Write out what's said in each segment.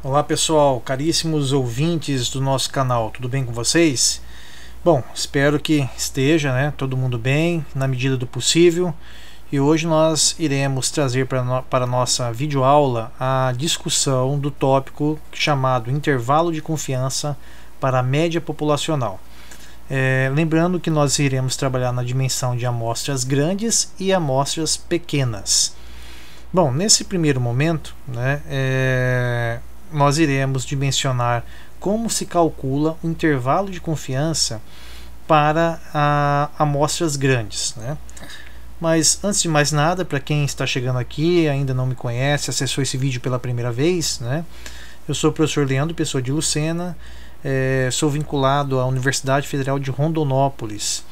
Olá pessoal, caríssimos ouvintes do nosso canal, tudo bem com vocês? Bom, espero que esteja, todo mundo bem, na medida do possível. E hoje nós iremos trazer para a nossa videoaula a discussão do tópico chamado intervalo de confiança para a média populacional. Lembrando que nós iremos trabalhar na dimensão de amostras grandes e amostras pequenas. Bom, nesse primeiro momento, nós iremos dimensionar como se calcula o intervalo de confiança para amostras grandes. Mas antes de mais nada, para quem está chegando aqui e ainda não me conhece, acessou esse vídeo pela primeira vez, eu sou o professor Leandro Pessoa de Lucena, sou vinculado à Universidade Federal de Rondonópolis,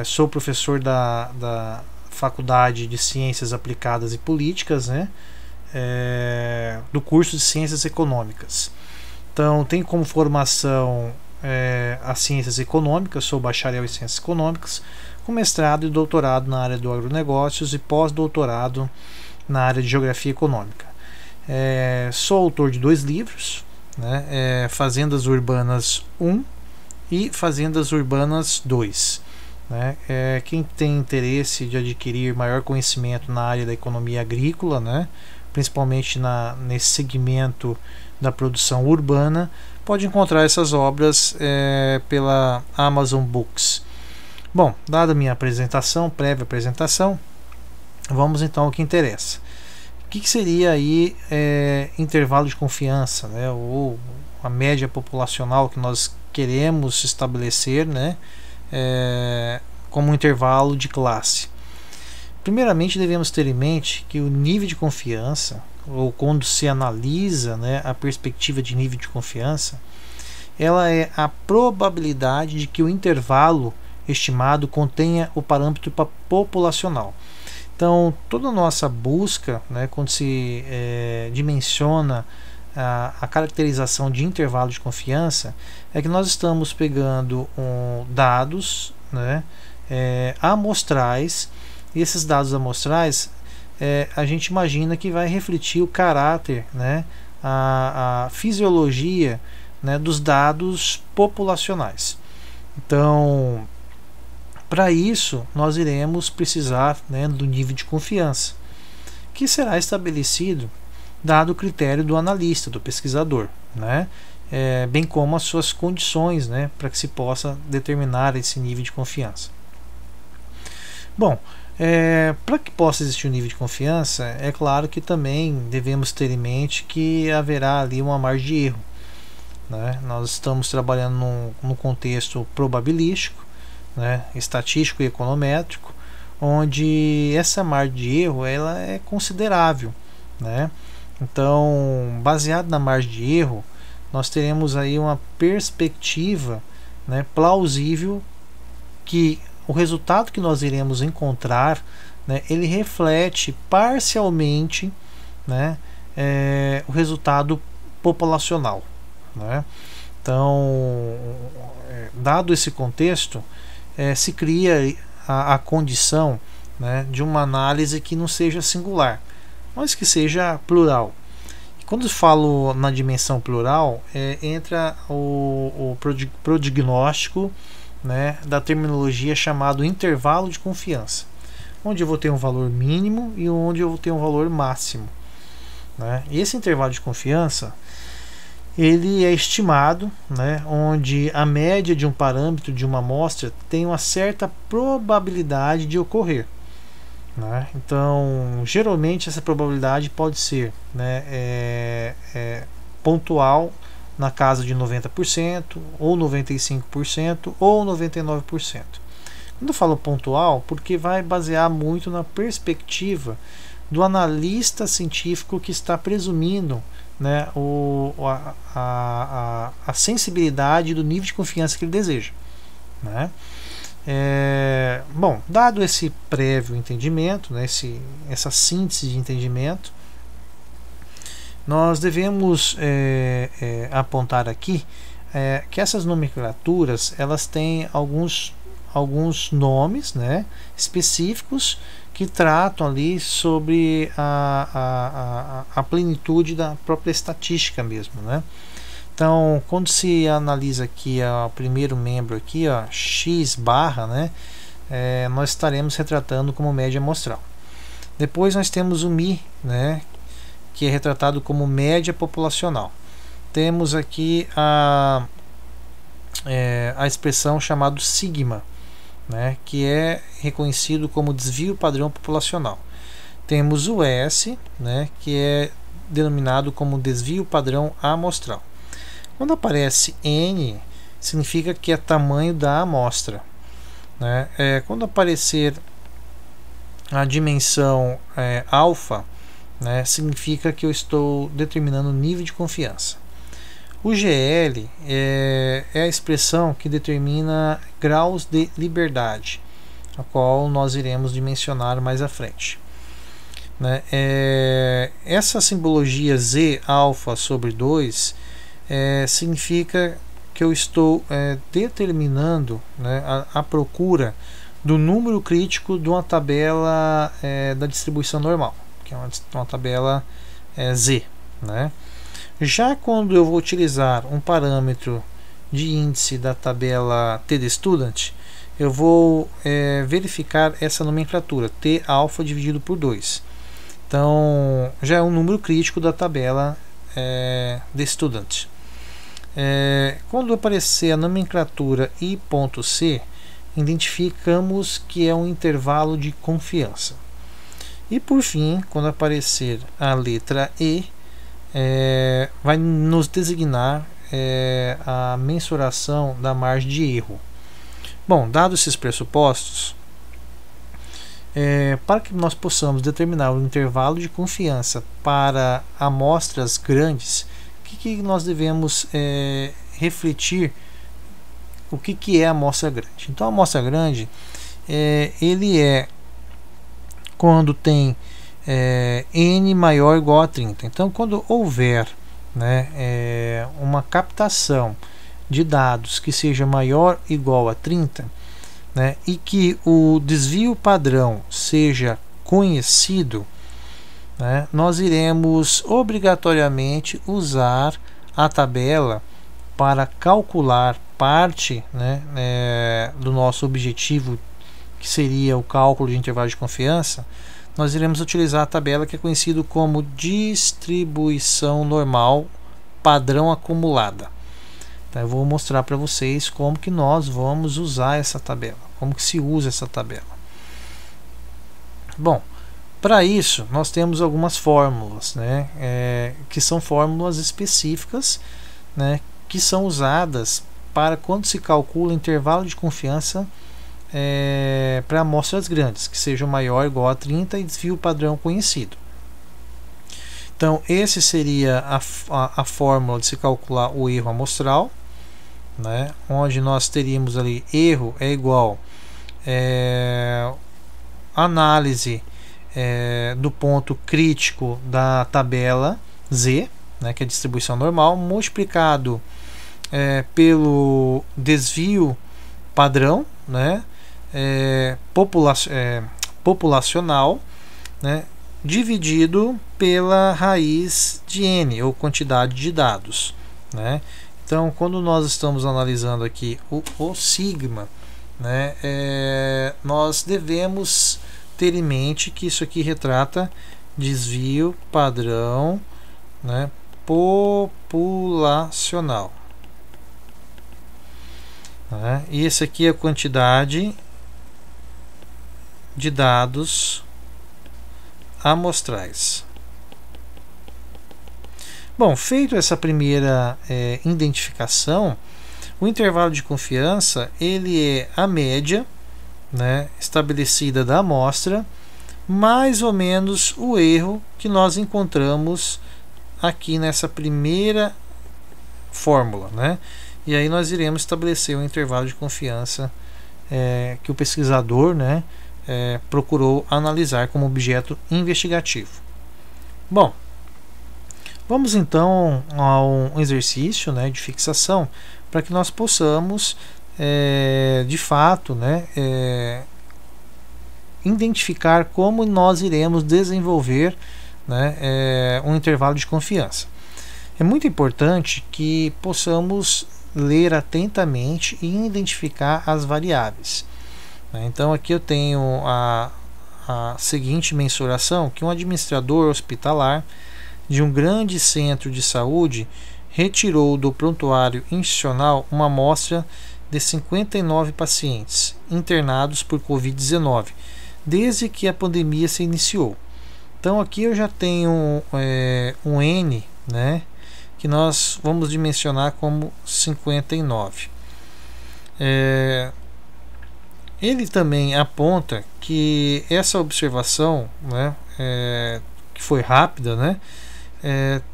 sou professor da Faculdade de Ciências Aplicadas e Políticas, do curso de Ciências Econômicas. Então, tenho como formação as Ciências Econômicas, sou bacharel em Ciências Econômicas, com mestrado e doutorado na área do agronegócios e pós-doutorado na área de Geografia Econômica. Sou autor de 2 livros, Fazendas Urbanas 1 e Fazendas Urbanas 2. Quem tem interesse de adquirir maior conhecimento na área da economia agrícola, principalmente nesse segmento da produção urbana, pode encontrar essas obras pela Amazon Books. Bom, dada a minha prévia apresentação, vamos então ao que interessa. O que seria aí intervalo de confiança, ou a média populacional que nós queremos estabelecer, como um intervalo de classe? Primeiramente, devemos ter em mente que o nível de confiança, ou quando se analisa a perspectiva de nível de confiança, ela é a probabilidade de que o intervalo estimado contenha o parâmetro populacional. Então, toda a nossa busca, quando se dimensiona a caracterização de intervalo de confiança, é que nós estamos pegando dados amostrais. E esses dados amostrais, a gente imagina que vai refletir o caráter, a fisiologia dos dados populacionais. Então, para isso, nós iremos precisar do nível de confiança, que será estabelecido dado o critério do analista, do pesquisador, bem como as suas condições para que se possa determinar esse nível de confiança. Bom, para que possa existir um nível de confiança, é claro que também devemos ter em mente que haverá ali uma margem de erro. Nós estamos trabalhando num contexto probabilístico, estatístico e econométrico, onde essa margem de erro ela é considerável. Então, baseado na margem de erro, nós teremos aí uma perspectiva plausível que o resultado que nós iremos encontrar, ele reflete parcialmente o resultado populacional. Então, dado esse contexto, se cria a condição de uma análise que não seja singular, mas que seja plural. E quando eu falo na dimensão plural, entra o prodignóstico da terminologia chamado intervalo de confiança, onde eu vou ter um valor mínimo e onde eu vou ter um valor máximo. E esse intervalo de confiança ele é estimado, onde a média de um parâmetro de uma amostra tem uma certa probabilidade de ocorrer. Então, geralmente essa probabilidade pode ser pontual, na casa de 90%, ou 95%, ou 99%. Quando eu falo pontual, porque vai basear muito na perspectiva do analista científico que está presumindo a sensibilidade do nível de confiança que ele deseja. Bom, dado esse prévio entendimento, essa síntese de entendimento, nós devemos apontar aqui que essas nomenclaturas elas têm alguns nomes, né, específicos que tratam ali sobre a plenitude da própria estatística mesmo, né? Então, quando se analisa aqui o primeiro membro aqui, ó, x barra, né, nós estaremos retratando como média amostral. Depois nós temos o mi, né, que é retratado como média populacional. Temos aqui a expressão chamada sigma, né, que é reconhecido como desvio padrão populacional. Temos o S, né, que é denominado como desvio padrão amostral. Quando aparece N, significa que é tamanho da amostra, né? Quando aparecer a dimensão alfa, né, significa que eu estou determinando o nível de confiança. O GL é a expressão que determina graus de liberdade, a qual nós iremos dimensionar mais à frente, né? Essa simbologia Z alfa sobre 2 significa que eu estou determinando, né, a procura do número crítico de uma tabela da distribuição normal, que é uma tabela Z, né? Já quando eu vou utilizar um parâmetro de índice da tabela TDStudent, eu vou verificar essa nomenclatura, T alfa dividido por 2. Então, já é um número crítico da tabela de student. Quando aparecer a nomenclatura I.C, identificamos que é um intervalo de confiança. E por fim, quando aparecer a letra E, vai nos designar a mensuração da margem de erro. Bom, dados esses pressupostos, para que nós possamos determinar o intervalo de confiança para amostras grandes, o que nós devemos refletir? O que é a amostra grande? Então, a amostra grande ele é quando tem n maior ou igual a 30. Então, quando houver, né, uma captação de dados que seja maior ou igual a 30, né, e que o desvio padrão seja conhecido, né, nós iremos obrigatoriamente usar a tabela para calcular parte, né, do nosso objetivo, que seria o cálculo de intervalo de confiança. Nós iremos utilizar a tabela que é conhecida como distribuição normal padrão acumulada. Então, eu vou mostrar para vocês como que nós vamos usar essa tabela, como que se usa essa tabela. Bom, para isso nós temos algumas fórmulas, né, que são fórmulas específicas, né, que são usadas para quando se calcula intervalo de confiança para amostras grandes, que sejam maior ou igual a 30 e desvio padrão conhecido. Então, esse seria a fórmula de se calcular o erro amostral, né, onde nós teríamos ali erro é igual análise do ponto crítico da tabela Z, né, que é a distribuição normal, multiplicado pelo desvio padrão, né, populacional, né, dividido pela raiz de n, ou quantidade de dados, né? Então, quando nós estamos analisando aqui o sigma, né, nós devemos ter em mente que isso aqui retrata desvio padrão, né, populacional, né? E esse aqui é a quantidade de dados amostrais. Bom, feito essa primeira identificação, o intervalo de confiança ele é a média, né, estabelecida da amostra, mais ou menos o erro que nós encontramos aqui nessa primeira fórmula, né? E aí nós iremos estabelecer o intervalo de confiança que o pesquisador, né, procurou analisar como objeto investigativo. Bom, vamos então a um exercício, né, de fixação para que nós possamos de fato, né, identificar como nós iremos desenvolver, né, um intervalo de confiança. É muito importante que possamos ler atentamente e identificar as variáveis. Então aqui eu tenho a seguinte mensuração, que um administrador hospitalar de um grande centro de saúde retirou do prontuário institucional uma amostra de 59 pacientes internados por Covid-19, desde que a pandemia se iniciou. Então aqui eu já tenho um N, né, que nós vamos dimensionar como 59. Ele também aponta que essa observação, né, que foi rápida, né,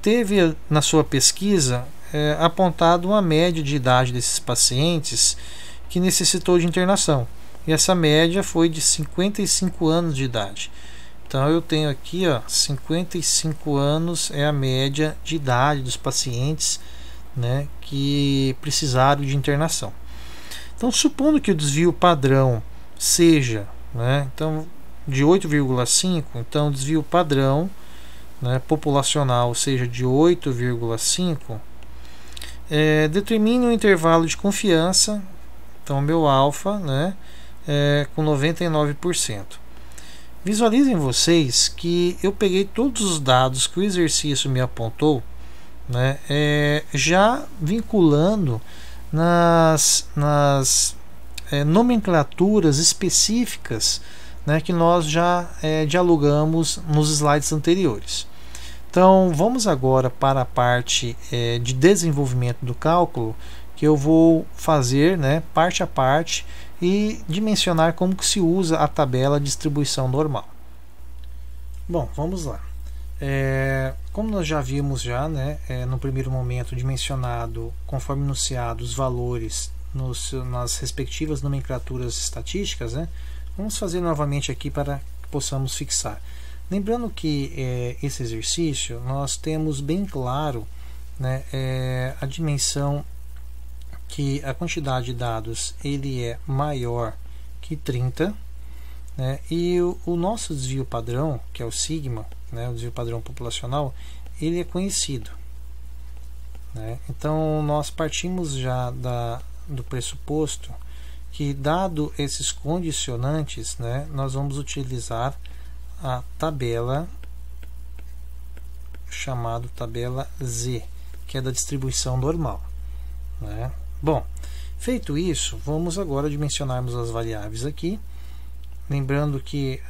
teve na sua pesquisa apontado uma média de idade desses pacientes que necessitou de internação. E essa média foi de 55 anos de idade. Então eu tenho aqui, 55 anos é a média de idade dos pacientes, né, que precisaram de internação. Então, supondo que o desvio padrão seja, né, então, de 8,5, então o desvio padrão, né, populacional seja de 8,5, determine um intervalo de confiança, então meu alfa, né, com 99%. Visualizem vocês que eu peguei todos os dados que o exercício me apontou, né, já vinculando nas nomenclaturas específicas, né, que nós já dialogamos nos slides anteriores. Então vamos agora para a parte de desenvolvimento do cálculo, que eu vou fazer, né, parte a parte e dimensionar como que se usa a tabela de distribuição normal. Bom, vamos lá. Como nós já vimos né, no primeiro momento dimensionado, conforme enunciado, os valores nas respectivas nomenclaturas estatísticas, né, vamos fazer novamente aqui para que possamos fixar. Lembrando que esse exercício nós temos bem claro, né, a dimensão que a quantidade de dados ele é maior que 30, né, e o nosso desvio padrão, que é o sigma, né, o desvio padrão populacional, ele é conhecido, né? Então nós partimos já do pressuposto que, dado esses condicionantes, né, nós vamos utilizar a tabela chamada tabela Z, que é da distribuição normal, né? Bom, feito isso, vamos agora dimensionarmos as variáveis aqui. Lembrando que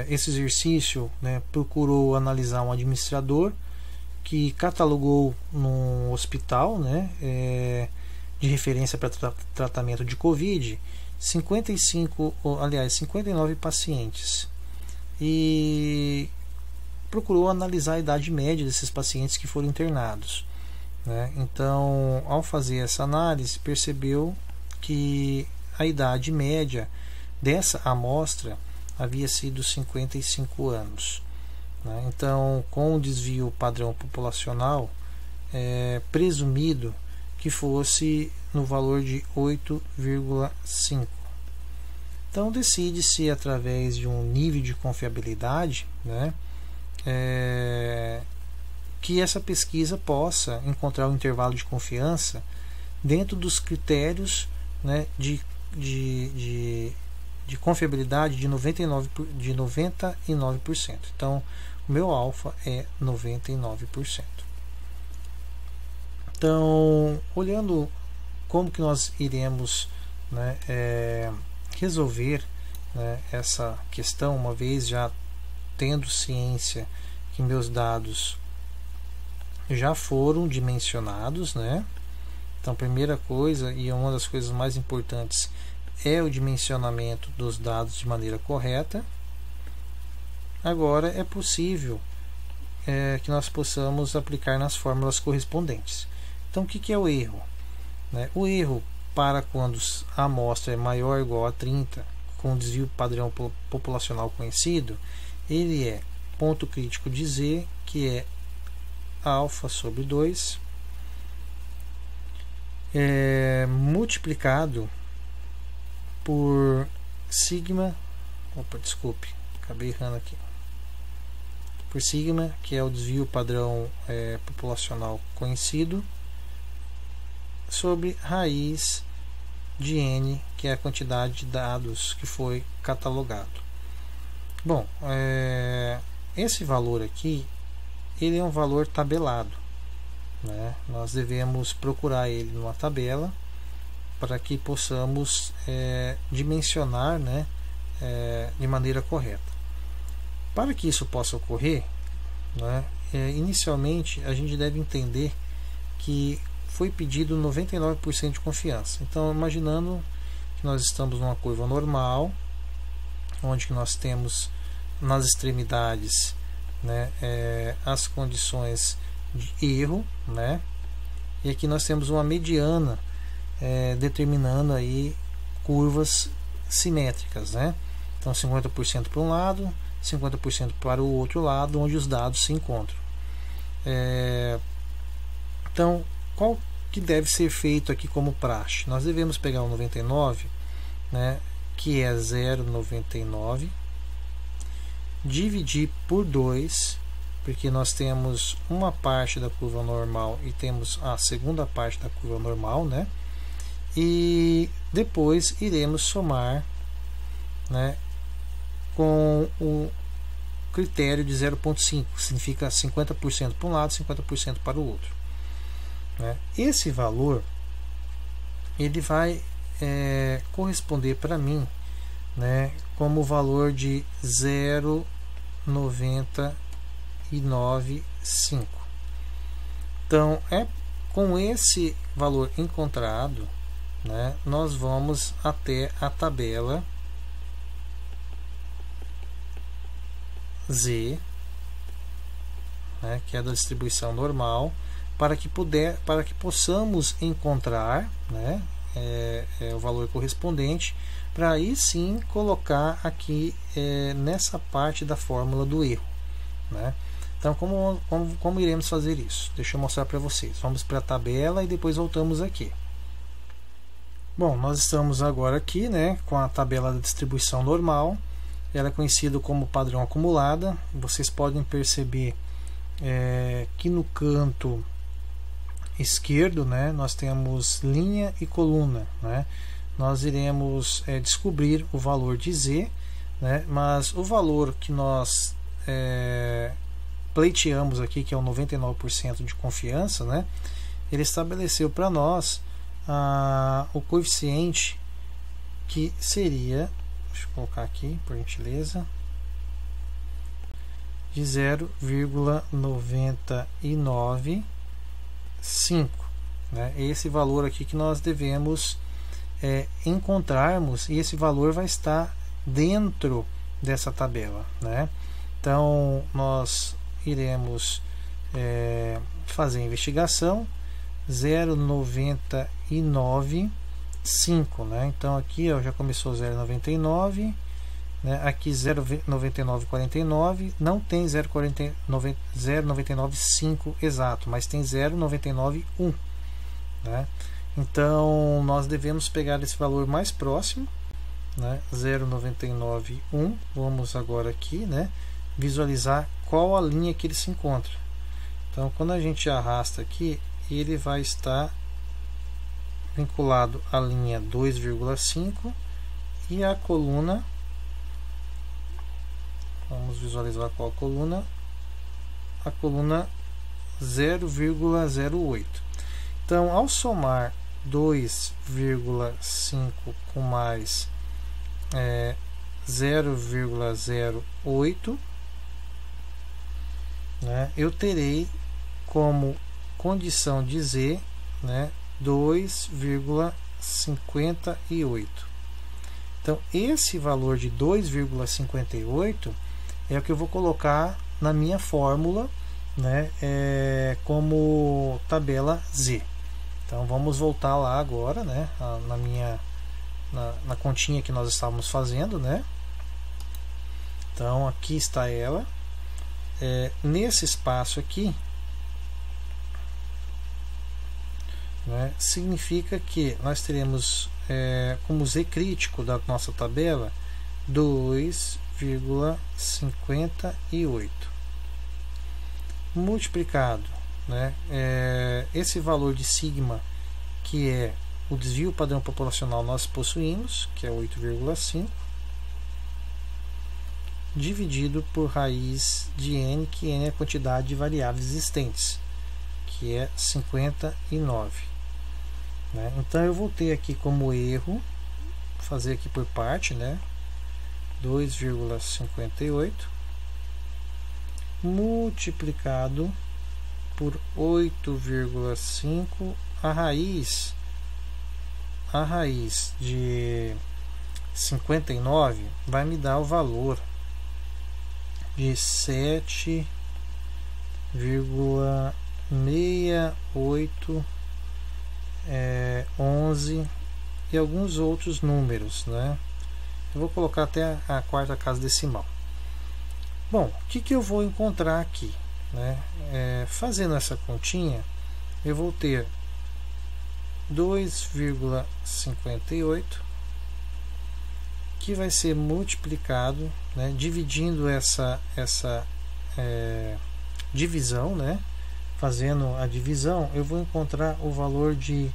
esse exercício, né, procurou analisar um administrador que catalogou num hospital, né, de referência para tratamento de Covid 59 pacientes, e procurou analisar a idade média desses pacientes que foram internados, né? Então, ao fazer essa análise, percebeu que a idade média dessa amostra havia sido 55 anos, né? Então, com o desvio padrão populacional, presumido que fosse no valor de 8,5. Então, decide-se, através de um nível de confiabilidade, né, que essa pesquisa possa encontrar um intervalo de confiança dentro dos critérios, né, de confiabilidade de 99%. Então, o meu alfa é 99%. Então, olhando como que nós iremos, né, resolver, né, essa questão, uma vez já tendo ciência que meus dados já foram dimensionados, né? Então, primeira coisa, e uma das coisas mais importantes, é o dimensionamento dos dados de maneira correta. Agora é possível que nós possamos aplicar nas fórmulas correspondentes. Então, o que é o erro? O erro, para quando a amostra é maior ou igual a 30, com desvio padrão populacional conhecido, ele é ponto crítico de Z, que é alfa sobre 2, multiplicado por sigma, desculpe, acabei errando aqui, por sigma, que é o desvio padrão populacional conhecido, sobre raiz de n, que é a quantidade de dados que foi catalogado. Bom, esse valor aqui, ele é um valor tabelado, né? Nós devemos procurar ele numa tabela para que possamos dimensionar, né, de maneira correta. Para que isso possa ocorrer, né, inicialmente a gente deve entender que foi pedido 99% de confiança. Então, imaginando que nós estamos numa curva normal, onde que nós temos nas extremidades, né, as condições de erro, né, e aqui nós temos uma mediana determinando aí curvas simétricas, né? Então 50% para um lado, 50% para o outro lado, onde os dados se encontram. Então, qual que deve ser feito aqui como praxe? Nós devemos pegar o 99, né, que é 0,99, dividir por 2, porque nós temos uma parte da curva normal e temos a segunda parte da curva normal, né? E depois iremos somar, né, com o critério de 0,5, que significa 50% para um lado, 50% para o outro, né? Esse valor ele vai corresponder para mim, né, como o valor de 0,995. Então, com esse valor encontrado, né, nós vamos até a tabela Z, né, que é da distribuição normal, para que possamos encontrar, né, o valor correspondente, para aí sim colocar aqui nessa parte da fórmula do erro, né? Então, como iremos fazer isso? Deixa eu mostrar para vocês. Vamos para a tabela e depois voltamos aqui. Bom, nós estamos agora aqui, né, com a tabela da distribuição normal. Ela é conhecida como padrão acumulada. Vocês podem perceber que no canto esquerdo, né, nós temos linha e coluna, né? Nós iremos descobrir o valor de Z, né, mas o valor que nós pleiteamos aqui, que é o 99% de confiança, né, ele estabeleceu para nós o coeficiente, que seria, deixa eu colocar aqui por gentileza, de 0,995, né? Esse valor aqui que nós devemos encontrarmos, e esse valor vai estar dentro dessa tabela, né? Então nós iremos fazer a investigação 0,995, né? Então aqui já começou 0,99, né? Aqui 0,9949, não tem 0,995 exato, mas tem 0,991, né? Então nós devemos pegar esse valor mais próximo, né? 0,991. Vamos agora aqui, né, visualizar qual a linha que ele se encontra. Então, quando a gente arrasta aqui, ele vai estar vinculado à linha 2,5 e a coluna, vamos visualizar qual a coluna 0,08. Então, ao somar 2,5 com mais 0,08, né, eu terei como condição de Z, né, 2,58. Então, esse valor de 2,58 é o que eu vou colocar na minha fórmula, né, como tabela Z. Então, vamos voltar lá agora, né, na continha que nós estávamos fazendo, né? Então, aqui está ela. Nesse espaço aqui, né, significa que nós teremos como z crítico da nossa tabela 2,58 multiplicado, né, esse valor de sigma, que é o desvio padrão populacional nós possuímos, que é 8,5, dividido por raiz de n, que n é a quantidade de variáveis existentes, que é 59. Né? Então eu vou ter aqui como erro, fazer aqui por parte, né? 2,58 multiplicado por 8,5, a raiz de 59 vai me dar o valor de 7,68 11 e alguns outros números, né? Eu vou colocar até a quarta casa decimal. Bom, o que eu vou encontrar aqui, né? Fazendo essa continha, eu vou ter 2,58 que vai ser multiplicado, né, dividindo essa divisão, né, fazendo a divisão, eu vou encontrar o valor de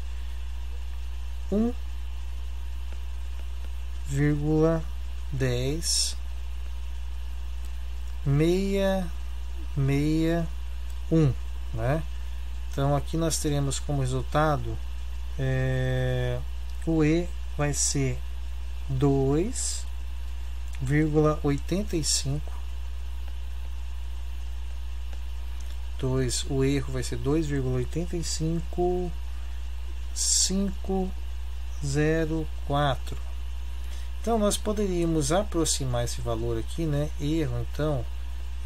1,10,661, né? Então aqui nós teremos como resultado o E vai ser 2,85. O erro vai ser 2,85504. Então nós poderíamos aproximar esse valor aqui, né? Erro, então,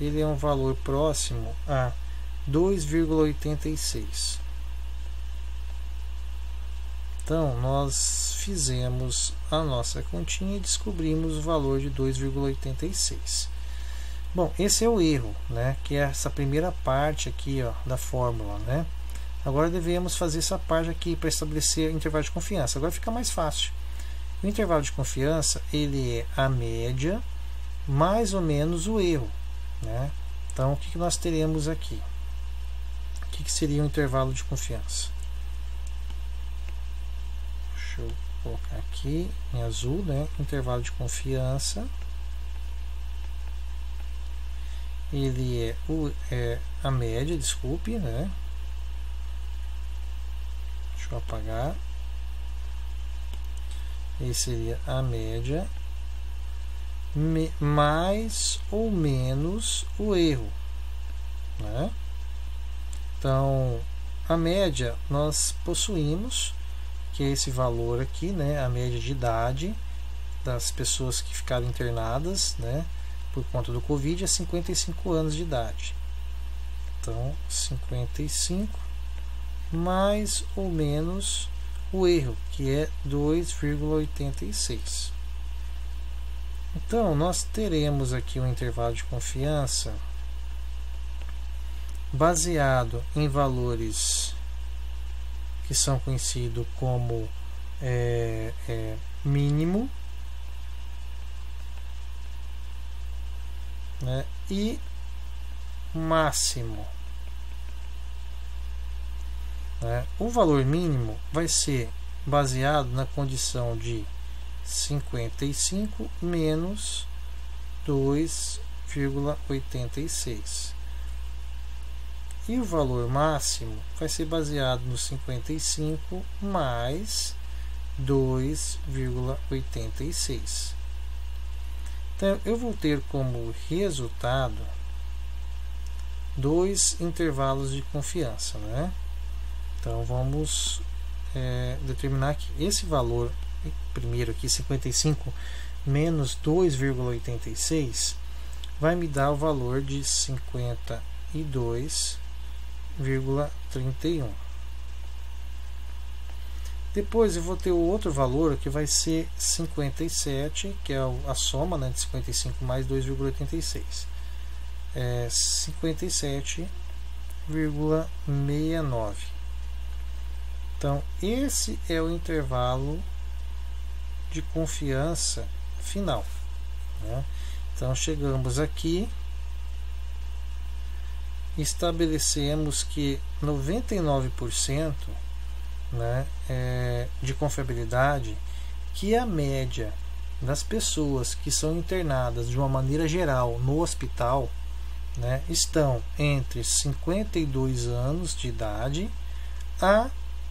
ele é um valor próximo a 2,86. Então nós fizemos a nossa continha e descobrimos o valor de 2,86. Bom, esse é o erro, né? Que é essa primeira parte aqui, ó, da fórmula, né? Agora devemos fazer essa parte aqui para estabelecer o intervalo de confiança. Agora fica mais fácil. O intervalo de confiança, ele é a média mais ou menos o erro, né? Então o que nós teremos aqui? O que seria o intervalo de confiança? Deixa eu colocar aqui em azul, né? Intervalo de confiança, ele é a média, desculpe, né? Deixa eu apagar. Esse seria a média mais ou menos o erro, né? Então a média nós possuímos, que é esse valor aqui, né? A média de idade das pessoas que ficaram internadas, né, por conta do Covid, é 55 anos de idade. Então 55 mais ou menos o erro, que é 2,86. Então nós teremos aqui um intervalo de confiança baseado em valores que são conhecidos como mínimo, né, e máximo. O valor mínimo vai ser baseado na condição de 55 menos 2,86. E o valor máximo vai ser baseado no 55 mais 2,86. Então eu vou ter como resultado dois intervalos de confiança, né? Então vamos determinar que esse valor primeiro aqui, 55 menos 2,86, vai me dar o valor de 52,31. Depois eu vou ter o outro valor que vai ser 57, que é a soma, né, de 55 mais 2,86. 57,69. Então, esse é o intervalo de confiança final, né? Então, chegamos aqui, estabelecemos que 99%, né, de confiabilidade, que a média das pessoas que são internadas de uma maneira geral no hospital, né, estão entre 52 anos de idade a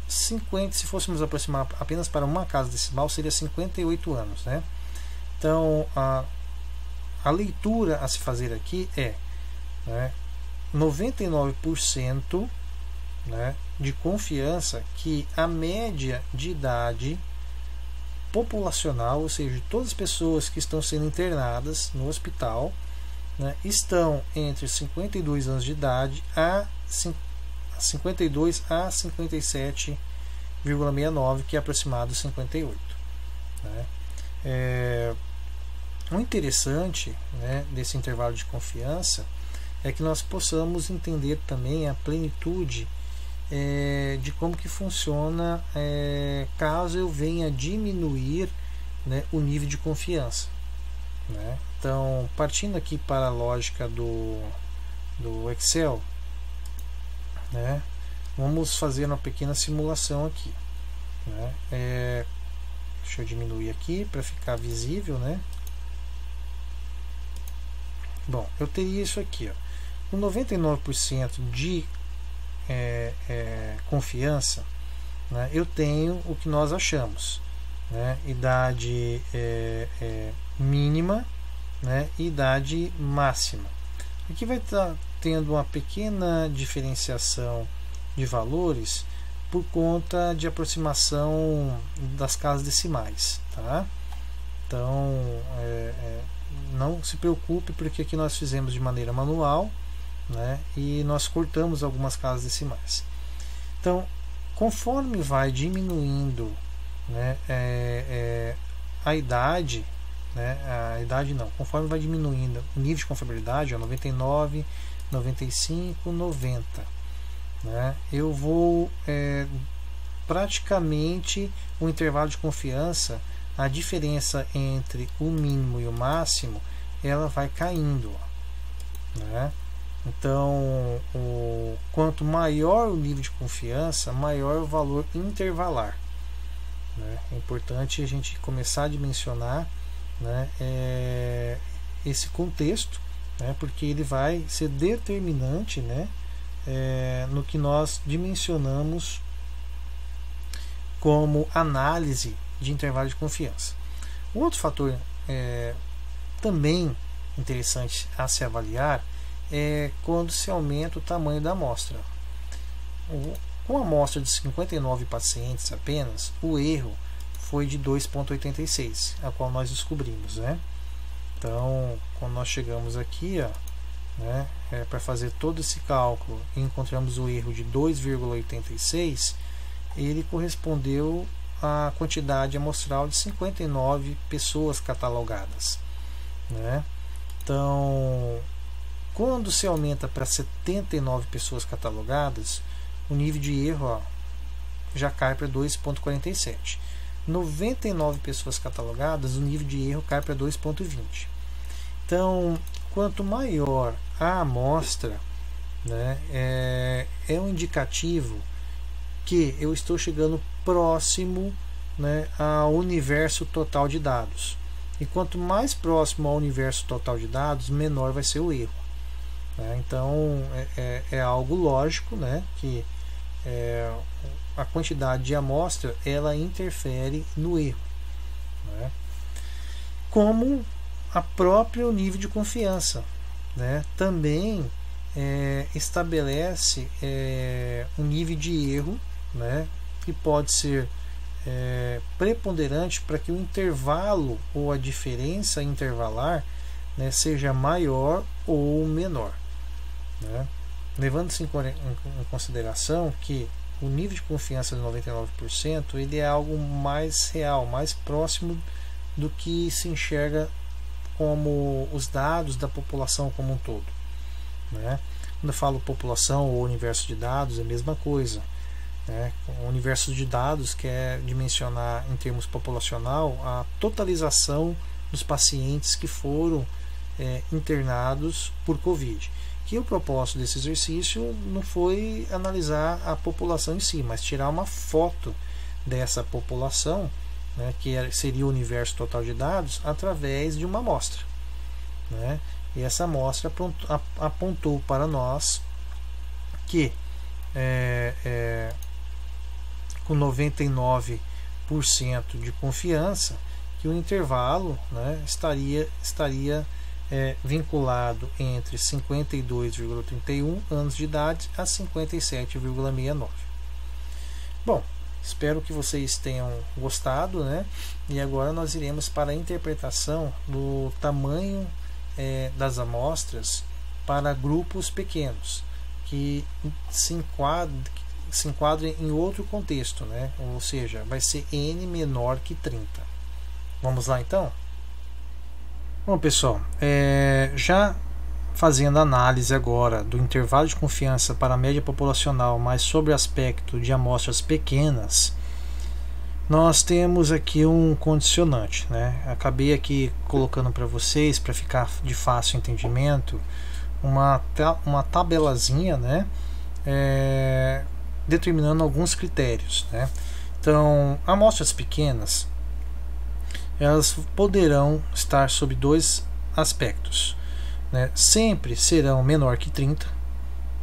50, se fôssemos aproximar apenas para uma casa decimal, seria 58 anos, né? Então, a leitura a se fazer aqui é, né, 99%, né, de confiança que a média de idade populacional, ou seja, todas as pessoas que estão sendo internadas no hospital, né, estão entre 52 anos de idade a 52 a 57,69, que é aproximado 58. Né? O interessante, né, desse intervalo de confiança é que nós possamos entender também a plenitude de como que funciona caso eu venha diminuir, né, o nível de confiança. Né? Então, partindo aqui para a lógica do Excel, né, vamos fazer uma pequena simulação aqui. Né? Deixa eu diminuir aqui para ficar visível. Né? Bom, eu teria isso aqui, ó, com 99% de confiança, né, eu tenho o que nós achamos, né, idade mínima, né, e idade máxima. Aqui vai estar tendo uma pequena diferenciação de valores por conta de aproximação das casas decimais, tá? Então, não se preocupe, porque aqui nós fizemos de maneira manual, né, e nós cortamos algumas casas decimais. Então, conforme vai diminuindo, né, a idade, né, conforme vai diminuindo o nível de confiabilidade, 99, 95, 90, né, eu vou praticamente o intervalo de confiança, a diferença entre o mínimo e o máximo, ela vai caindo, né? Então, quanto maior o nível de confiança, maior o valor intervalar. Né? É importante a gente começar a dimensionar, né, esse contexto, né, porque ele vai ser determinante, né, no que nós dimensionamos como análise de intervalo de confiança. Um outro fator também interessante a se avaliar é quando se aumenta o tamanho da amostra. Com a amostra de 59 pacientes apenas, o erro foi de 2,86, a qual nós descobrimos. Né? Então, quando nós chegamos aqui, ó, né, para fazer todo esse cálculo e encontramos o erro de 2,86, ele correspondeu à quantidade amostral de 59 pessoas catalogadas. Né? Então, quando se aumenta para 79 pessoas catalogadas, o nível de erro, ó, já cai para 2,47. 99 pessoas catalogadas, o nível de erro cai para 2,20. Então, quanto maior a amostra, né, é um indicativo que eu estou chegando próximo, né, ao universo total de dados. E quanto mais próximo ao universo total de dados, menor vai ser o erro. Então, é algo lógico, né, que a quantidade de amostra ela interfere no erro. Né? Como a própria nível de confiança, né, também estabelece um nível de erro, né, que pode ser preponderante para que o intervalo ou a diferença intervalar, né, seja maior ou menor. Né? Levando-se em consideração que o nível de confiança de 99% ele é algo mais real, mais próximo do que se enxerga como os dados da população como um todo. Né? Quando eu falo população ou universo de dados, é a mesma coisa. né? O universo de dados quer dimensionar em termos populacional a totalização dos pacientes que foram internados por Covid. Que o propósito desse exercício não foi analisar a população em si, mas tirar uma foto dessa população, né, que seria o universo total de dados, através de uma amostra, né? E essa amostra apontou para nós que com 99% de confiança, que o intervalo, né, estaria vinculado entre 52,31 anos de idade a 57,69. Bom, espero que vocês tenham gostado, né? E agora nós iremos para a interpretação do tamanho das amostras para grupos pequenos, que se enquadrem em outro contexto, né? Ou seja, vai ser N menor que 30. Vamos lá então? Bom, pessoal, já fazendo análise agora do intervalo de confiança para a média populacional, mas sobre o aspecto de amostras pequenas, nós temos aqui um condicionante, né? Acabei aqui colocando para vocês, para ficar de fácil entendimento, uma tabelazinha, né? Determinando alguns critérios, né? Então, amostras pequenas, elas poderão estar sob dois aspectos, né? Sempre serão menor que 30,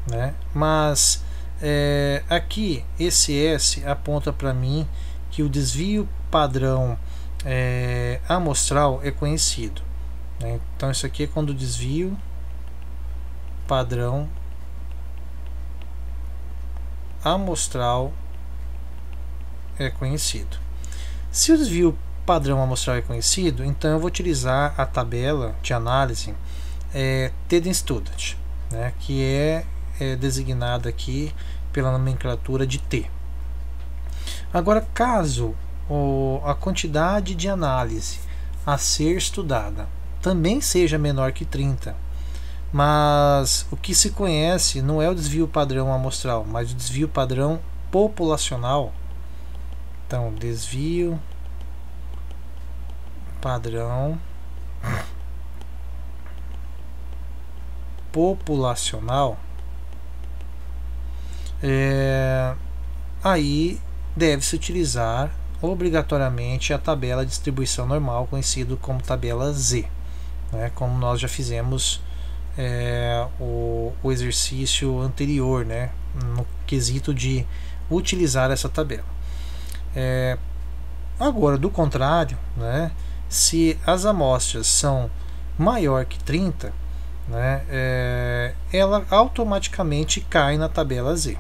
né? Mas aqui esse S aponta para mim que o desvio padrão amostral é conhecido, né? Então isso aqui é quando o desvio padrão amostral é conhecido. Se o desvio padrão amostral é conhecido, então eu vou utilizar a tabela de análise T-Student, né, que é designada aqui pela nomenclatura de T. Agora, caso a quantidade de análise a ser estudada também seja menor que 30, mas o que se conhece não é o desvio padrão amostral, mas o desvio padrão populacional. Então, desvio padrão populacional, aí deve-se utilizar obrigatoriamente a tabela de distribuição normal, conhecido como tabela Z, né, como nós já fizemos o exercício anterior, né, no quesito de utilizar essa tabela. Agora, do contrário, né, se as amostras são maior que 30, né, ela automaticamente cai na tabela Z,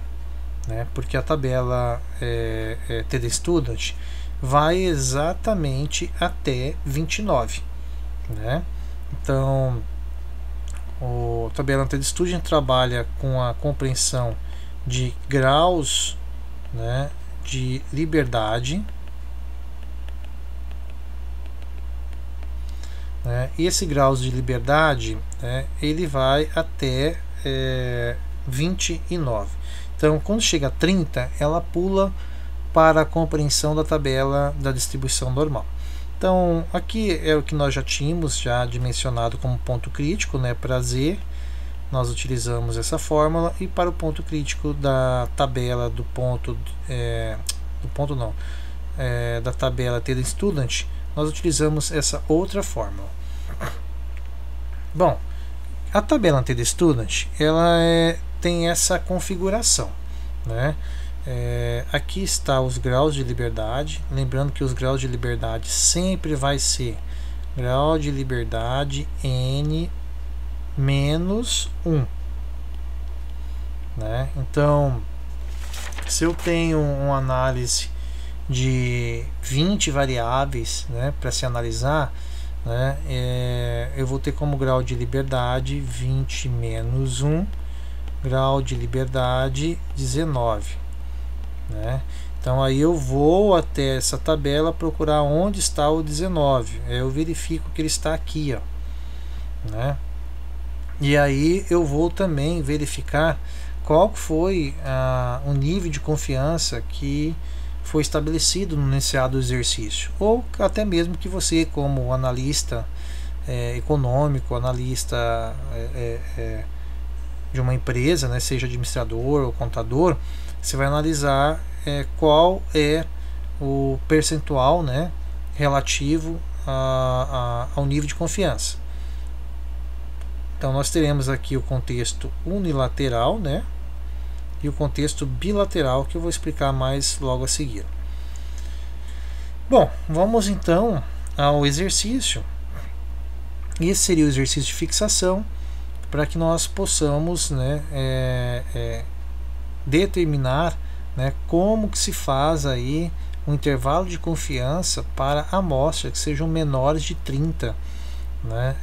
né, porque a tabela T-Student vai exatamente até 29, né? Então, a tabela T-Student trabalha com a compreensão de graus, né, de liberdade, né? E esse grau de liberdade, né, ele vai até 29. Então, quando chega a 30, ela pula para a compreensão da tabela da distribuição normal. Então, aqui é o que nós já tínhamos dimensionado como ponto crítico, né, para Z. Nós utilizamos essa fórmula, e para o ponto crítico da tabela da tabela T-Student, nós utilizamos essa outra fórmula. Bom, a tabela T-Student, ela tem essa configuração, né? Aqui está os graus de liberdade, lembrando que os graus de liberdade sempre vai ser grau de liberdade N menos 1, né? Então, se eu tenho uma análise de 20 variáveis, né, para se analisar, né, eu vou ter como grau de liberdade 20 menos 1, grau de liberdade 19, né? Então aí eu vou até essa tabela procurar onde está o 19, eu verifico que ele está aqui, ó, né? E aí eu vou também verificar qual foi o nível de confiança que foi estabelecido no enunciado do exercício, ou até mesmo que você, como analista econômico, analista de uma empresa, né, seja administrador ou contador, você vai analisar qual é o percentual, né, relativo ao nível de confiança. Então nós teremos aqui o contexto unilateral, né, e o contexto bilateral, que eu vou explicar mais logo a seguir. Bom, vamos então ao exercício. Esse seria o exercício de fixação, para que nós possamos, né, determinar, né, como que se faz aí um intervalo de confiança para amostras que sejam menores de 30, né,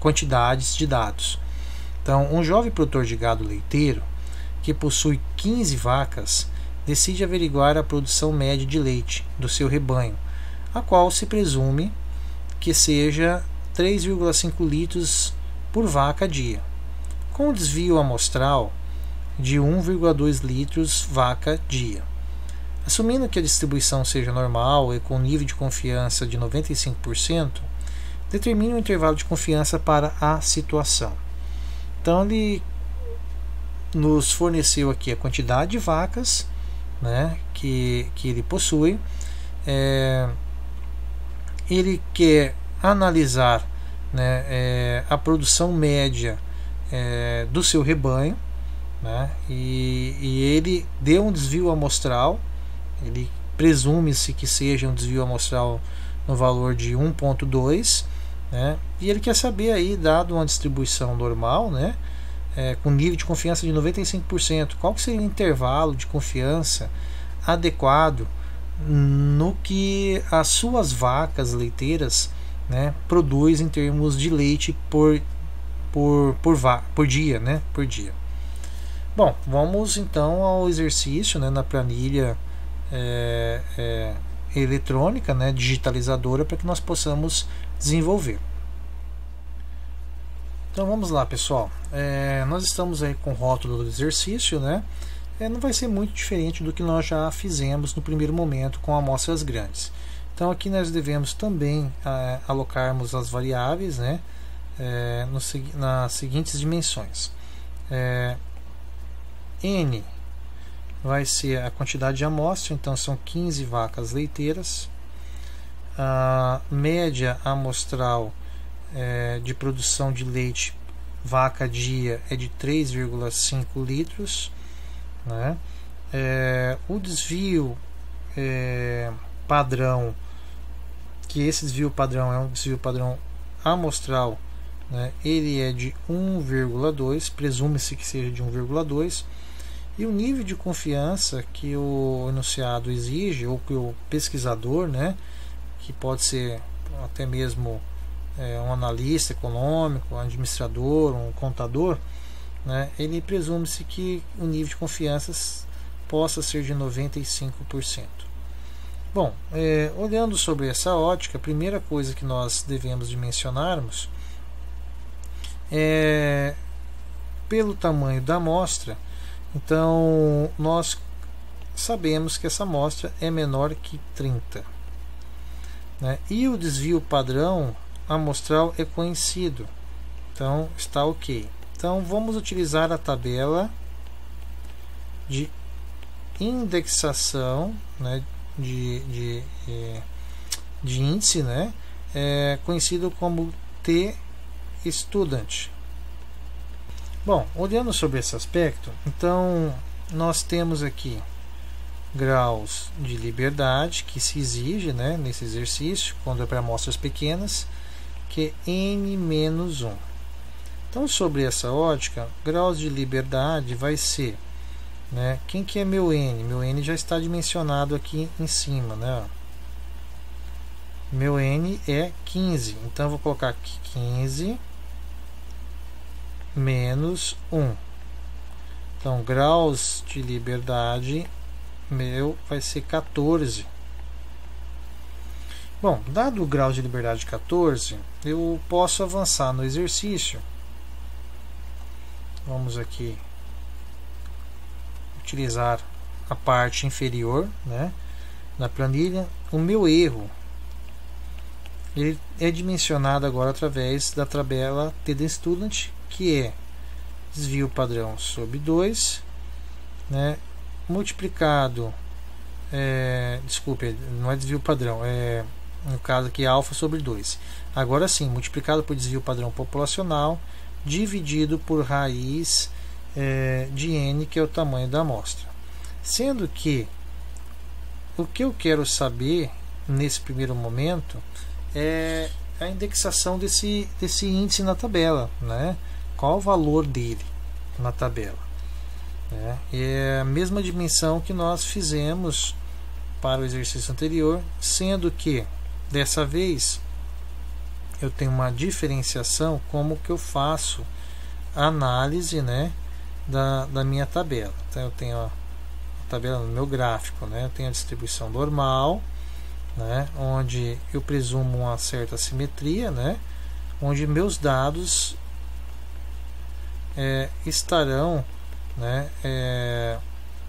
quantidades de dados. Então, um jovem produtor de gado leiteiro que possui 15 vacas decide averiguar a produção média de leite do seu rebanho, a qual se presume que seja 3,5 litros por vaca dia, com desvio amostral de 1,2 litros vaca dia. Assumindo que a distribuição seja normal e com nível de confiança de 95%, determine um intervalo de confiança para a situação. Então ele nos forneceu aqui a quantidade de vacas, né, que ele possui. Ele quer analisar, né, a produção média do seu rebanho, né, e ele deu um desvio amostral. Ele presume-se que seja um desvio amostral no valor de 1,2, né, e ele quer saber aí, dado uma distribuição normal, né, com nível de confiança de 95%, qual que seria o intervalo de confiança adequado no que as suas vacas leiteiras, né, produz em termos de leite por dia, né, por dia. Bom, vamos então ao exercício, né, na planilha eletrônica, né, digitalizadora, para que nós possamos desenvolver. Então vamos lá, pessoal. Nós estamos aí com o rótulo do exercício, né? Não vai ser muito diferente do que nós já fizemos no primeiro momento com amostras grandes. Então aqui nós devemos também alocarmos as variáveis, né, nas seguintes dimensões. N vai ser a quantidade de amostra, então são 15 vacas leiteiras. A média amostral de produção de leite vaca dia é de 3,5 litros, né? O desvio padrão, que esse desvio padrão é um desvio padrão amostral, né? Ele é de 1,2, presume-se que seja de 1,2, e o nível de confiança que o enunciado exige, ou que o pesquisador, né, que pode ser até mesmo um analista econômico, um administrador, um contador, né, ele presume-se que o nível de confiança possa ser de 95%. Bom, olhando sobre essa ótica, a primeira coisa que nós devemos dimensionarmos é pelo tamanho da amostra. Então nós sabemos que essa amostra é menor que 30, né, e o desvio padrão amostral é conhecido, então está ok. Então vamos utilizar a tabela de indexação, né, de índice, né, conhecido como T-Student. Bom, olhando sobre esse aspecto, então nós temos aqui graus de liberdade que se exige, né, nesse exercício, quando é para amostras pequenas, que é N-1. Então, sobre essa ótica, graus de liberdade vai ser, né, quem que é meu N? Meu N já está dimensionado aqui em cima, né? Meu N é 15, então eu vou colocar aqui 15 menos 1. Então, graus de liberdade meu vai ser 14. Bom, dado o grau de liberdade de 14, eu posso avançar no exercício. Vamos aqui utilizar a parte inferior, né, da planilha. O meu erro ele é dimensionado agora através da tabela TD Student, que é desvio padrão sobre 2, né, multiplicado, desculpe, não é desvio padrão, no caso aqui alfa sobre 2. Agora sim, multiplicado por desvio padrão populacional, dividido por raiz de n, que é o tamanho da amostra. Sendo que o que eu quero saber nesse primeiro momento é a indexação desse índice na tabela, né? Qual o valor dele na tabela? É a mesma dimensão que nós fizemos para o exercício anterior, sendo que dessa vez eu tenho uma diferenciação como que eu faço a análise, né, da minha tabela. Então eu tenho a tabela no meu gráfico, né? Eu tenho a distribuição normal, né, onde eu presumo uma certa simetria, né, onde meus dados estarão, né,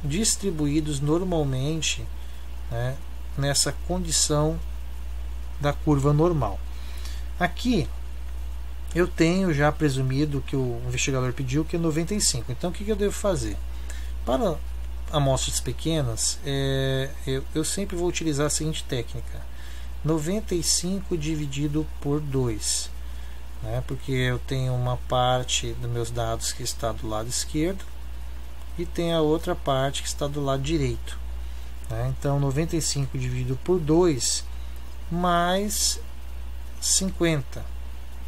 distribuídos normalmente, né, nessa condição da curva normal. Aqui eu tenho já presumido que o investigador pediu, que é 95. Então o que eu devo fazer? Para amostras pequenas, eu sempre vou utilizar a seguinte técnica: 95 dividido por 2, né? Porque eu tenho uma parte dos meus dados que está do lado esquerdo e tem a outra parte que está do lado direito, né? Então 95 dividido por 2 mais 50,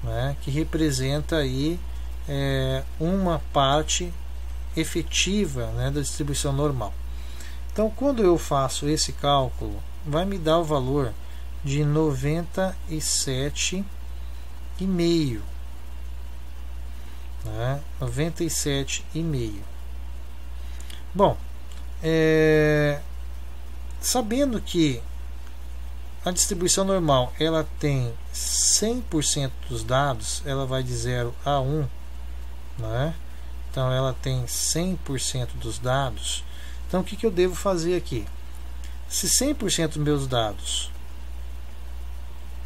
né? Que representa aí uma parte efetiva, né, da distribuição normal. Então, quando eu faço esse cálculo, vai me dar o valor de 97,5, né? 97,5. Bom, sabendo que a distribuição normal ela tem 100% dos dados, ela vai de 0 a 1, né? Então ela tem 100% dos dados. Então o que eu devo fazer aqui? Se 100% dos meus dados,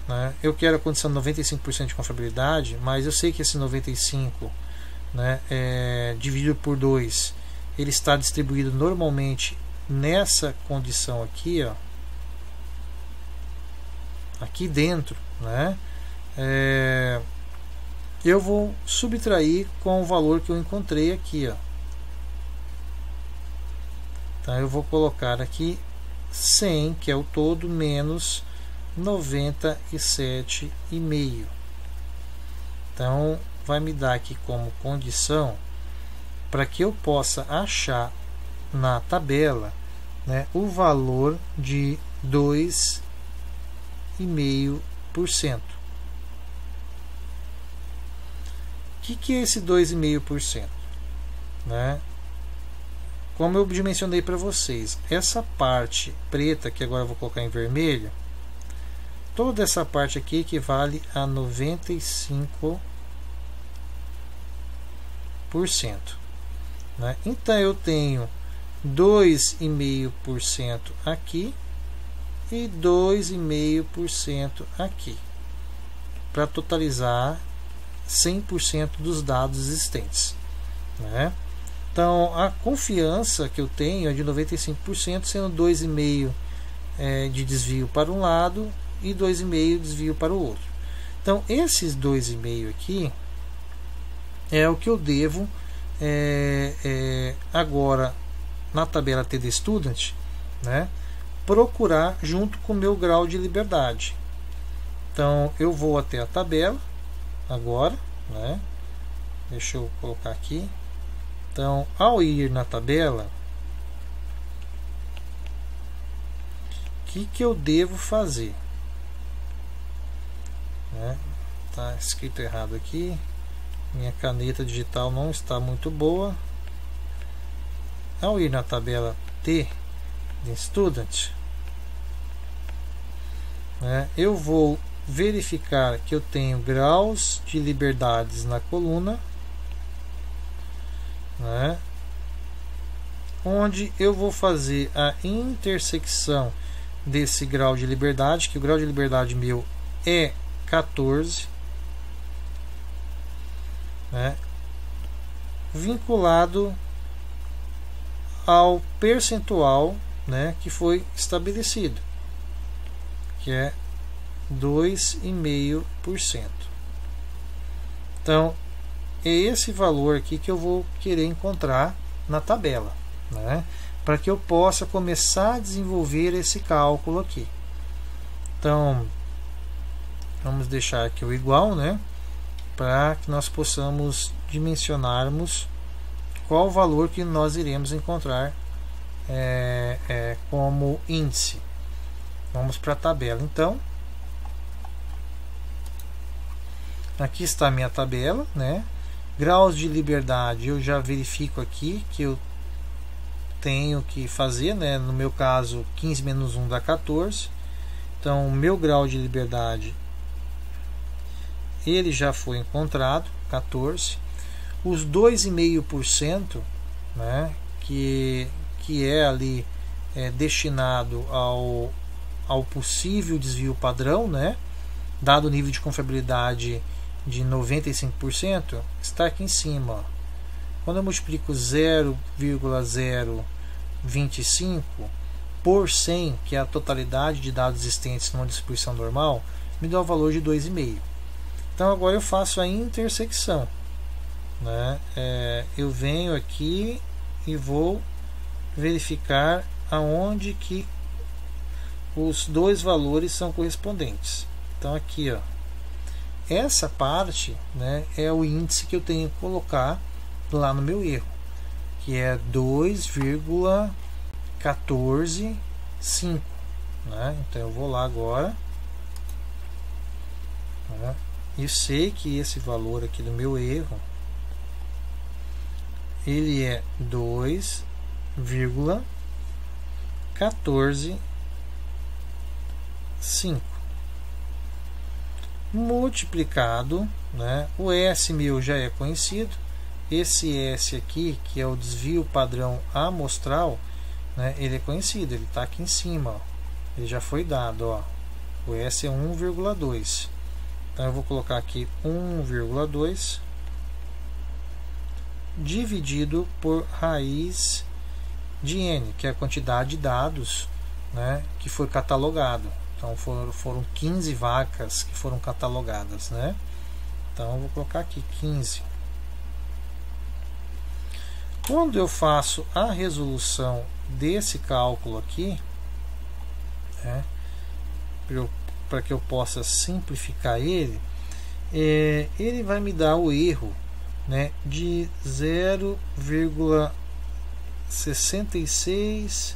né, eu quero a condição de 95% de confiabilidade, mas eu sei que esse 95, né, dividido por 2, ele está distribuído normalmente nessa condição aqui, ó, aqui dentro, né, eu vou subtrair com o valor que eu encontrei aqui, ó. Então eu vou colocar aqui 100, que é o todo, menos 97,5. Então vai me dar aqui como condição para que eu possa achar na tabela, né, o valor de 2,5%. O que é esse 2,5%? Né? Como eu dimensionei para vocês, essa parte preta, que agora eu vou colocar em vermelho, toda essa parte aqui equivale a 95%. Né? Então eu tenho 2,5% aqui e 2,5% aqui, para totalizar 100% dos dados existentes, né? Então a confiança que eu tenho é de 95%, sendo 2,5% de desvio para um lado e 2,5% de desvio para o outro. Então esses 2,5% aqui é o que eu devo agora na tabela TD Student, né, procurar junto com o meu grau de liberdade. Então eu vou até a tabela agora, né? Deixa eu colocar aqui. Então, ao ir na tabela, o que eu devo fazer? Né? Tá escrito errado aqui. Minha caneta digital não está muito boa. Ao ir na tabela T de Student, né, eu vou verificar que eu tenho graus de liberdades na coluna, né, onde eu vou fazer a intersecção desse grau de liberdade, que o grau de liberdade meu é 14, né, vinculado ao percentual, né, que foi estabelecido, que é 2,5%. Então, é esse valor aqui que eu vou querer encontrar na tabela, né, para que eu possa começar a desenvolver esse cálculo aqui. Então, vamos deixar aqui o igual, né, para que nós possamos dimensionarmos qual o valor que nós iremos encontrar como índice. Vamos para a tabela, então. Aqui está a minha tabela, né? Graus de liberdade, eu já verifico aqui que eu tenho que fazer, né? No meu caso, 15 menos 1 dá 14. Então, o meu grau de liberdade, ele já foi encontrado, 14. Os 2,5%, né? Que é ali destinado ao possível desvio padrão, né? Dado o nível de confiabilidade de 95%, está aqui em cima. Ó. Quando eu multiplico 0,025 por 100, que é a totalidade de dados existentes numa distribuição normal, me dá o valor de 2,5. Então agora eu faço a intersecção, né? Eu venho aqui e vou verificar aonde que os dois valores são correspondentes. Então aqui, ó, essa parte, né, é o índice que eu tenho que colocar lá no meu erro, que é 2,145, né? Então eu vou lá agora, né, e sei que esse valor aqui do meu erro, ele é 2,145 multiplicado, né? O S meu já é conhecido, esse S aqui, que é o desvio padrão amostral, né? Ele é conhecido, ele está aqui em cima, ó. Ele já foi dado, ó. O S é 1,2, então eu vou colocar aqui 1,2 dividido por raiz de N, que é a quantidade de dados, né, que foi catalogado. Então foram 15 vacas que foram catalogadas, né? Então eu vou colocar aqui 15. Quando eu faço a resolução desse cálculo aqui, né, para que eu possa simplificar ele, ele vai me dar o erro, né, de 0,6646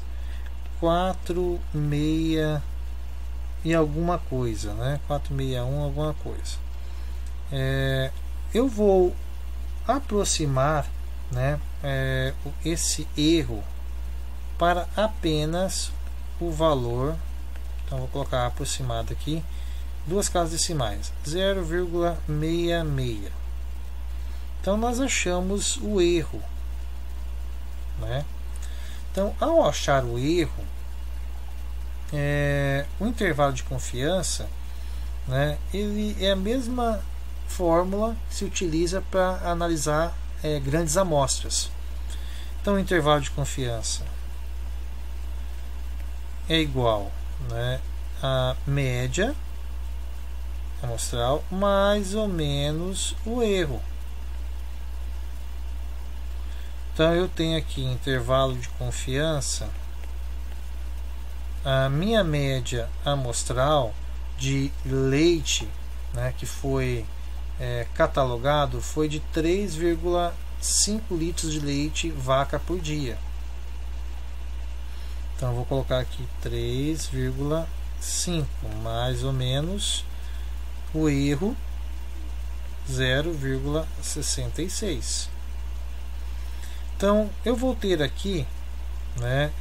e alguma coisa, né? 461 alguma coisa. Eu vou aproximar, né, esse erro para apenas o valor. Então vou colocar aproximado aqui, duas casas decimais, 0,66. Então nós achamos o erro, né? Então, ao achar o erro, o intervalo de confiança, né, ele é a mesma fórmula que se utiliza para analisar grandes amostras. Então o intervalo de confiança é igual, né, a média amostral mais ou menos o erro. Então eu tenho aqui intervalo de confiança, a minha média amostral de leite, né, que foi catalogado, foi de 3,5 litros de leite vaca por dia. Então eu vou colocar aqui 3,5 mais ou menos o erro 0,66. Então eu vou ter aqui, né,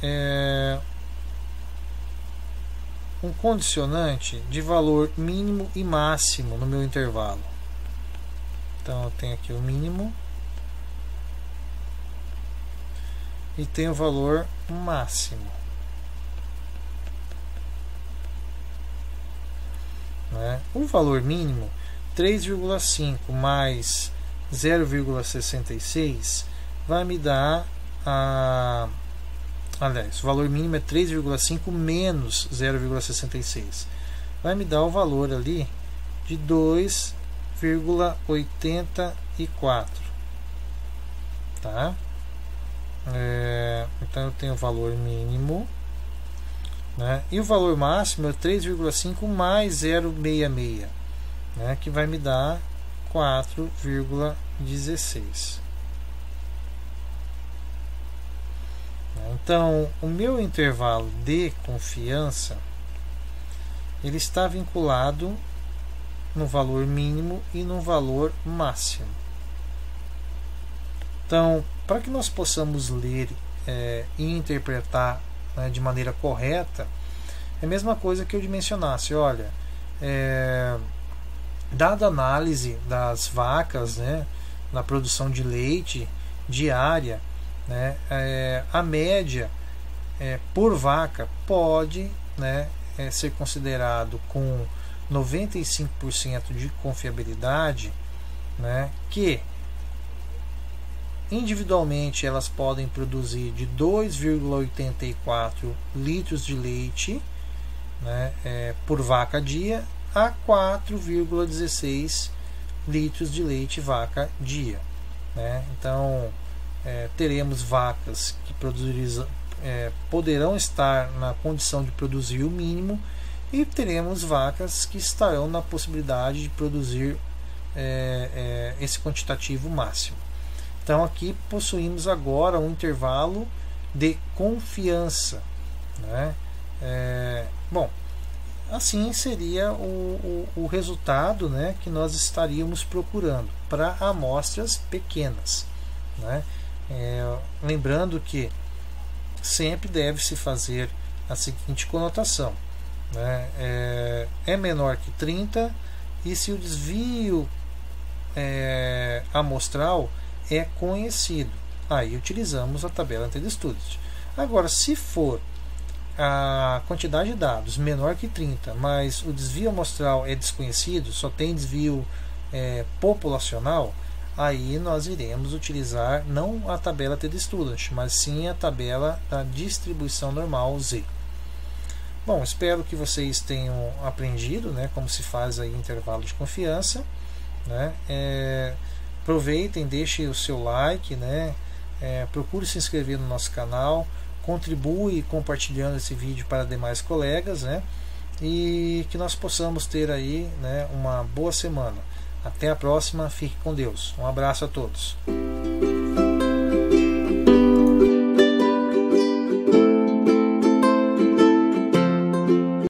um condicionante de valor mínimo e máximo no meu intervalo. Então eu tenho aqui o mínimo e tem o valor máximo, né? O valor mínimo, 3,5 mais 0,66 vai me dar aliás, o valor mínimo é 3,5 menos 0,66, vai me dar o valor ali de 2,84, tá? Então eu tenho o valor mínimo, né? E o valor máximo é 3,5 mais 0,66, né? Que vai me dar 4,16. Então, o meu intervalo de confiança ele está vinculado no valor mínimo e no valor máximo. Então, para que nós possamos ler e interpretar, né, de maneira correta, é a mesma coisa que eu mencionasse. Olha, dada a análise das vacas, né, na produção de leite diária, né, a média por vaca pode, né, ser considerado com 95% de confiabilidade, né, que individualmente elas podem produzir de 2,84 litros de leite, né, por vaca dia a 4,16 litros de leite vaca dia, né? Então teremos vacas que poderão estar na condição de produzir o mínimo e teremos vacas que estarão na possibilidade de produzir esse quantitativo máximo. Então aqui possuímos agora um intervalo de confiança, né? Bom, assim seria o resultado, né, que nós estaríamos procurando para amostras pequenas, né? Lembrando que sempre deve-se fazer a seguinte conotação, né? É menor que 30 e se o desvio amostral é conhecido, aí utilizamos a tabela antedestudent. Agora, se for a quantidade de dados menor que 30, mas o desvio amostral é desconhecido, só tem desvio populacional, aí nós iremos utilizar não a tabela antedestudent, mas sim a tabela da distribuição normal Z. Bom, espero que vocês tenham aprendido, né, como se faz aí intervalo de confiança, né? Aproveitem, deixem o seu like, né? Procure se inscrever no nosso canal, contribui compartilhando esse vídeo para demais colegas, né? E que nós possamos ter aí, né, uma boa semana. Até a próxima, fique com Deus. Um abraço a todos.